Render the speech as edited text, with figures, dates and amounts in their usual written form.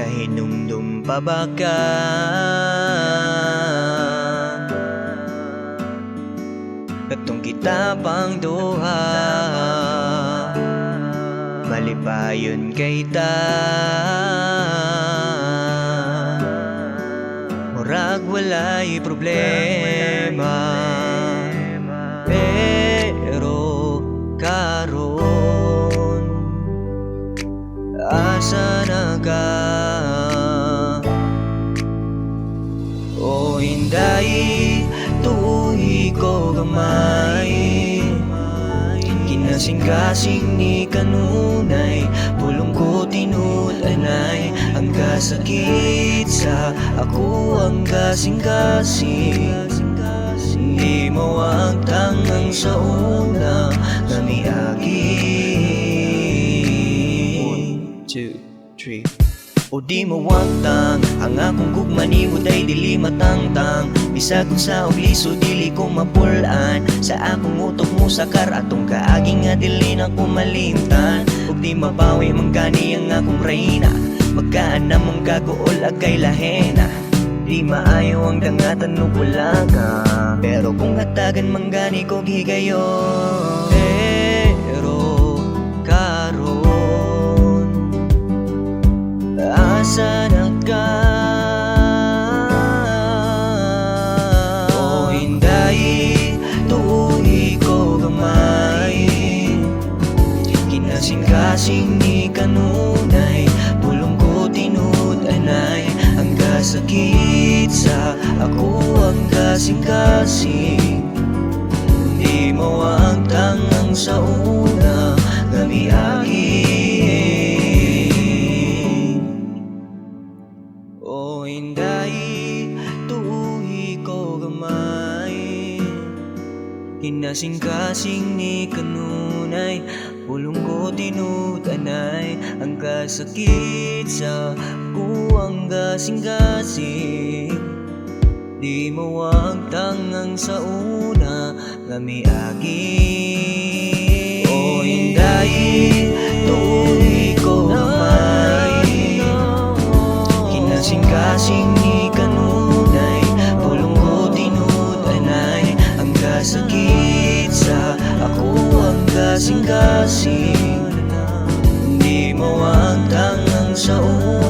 Nahinumdum pa ba ka? Katong kita pang duha, malipayon kay ta. Murag walay problema, pero karon asa na ka? O hinday, tuhi ko gamay, kinasing-kasing ni kanunay, pulong ko tinud-anay, ang kasakit sa ako ang kasing-kasing. Di mo ang tangang sa una nga miagi. 1, 2, 3. O di mo wagtang ang akong gugmanibod ay dili matangtang. Bisag kung sa obliso dili ko mapulaan, sa akong utok mo sakar atong kaagi nga dili na ko malimtan. Og di mabawi manggani ang akong reyna, magkaan na mong gagool agay lahena. Di maayo ang dangatan no bulaga, pero kung hatagan manggani ko gigayon. Pero karon asa na ka? O hinday, tuhi ko gamay, kinasing-kasing ni kanunay, pulong ko tinud-anay, ang kasakit sa ako ang kasing-kasing. Di mo ang tangang sa una nga miagi. O hinday, tuhi ko gamay, kinasing-kasing ni kanunay, pulong ko tinud-anay, ang kasakit sa kuwang gasing-gasing. Di mo ang tangang sa una nga miagi. O hinday, tuhi ko gamay, kinasing-kasing ni kanunay, pulong ko tinud-anay, ang kasakit sa ako ang kasing-kasing. Di mo ang tangang sa una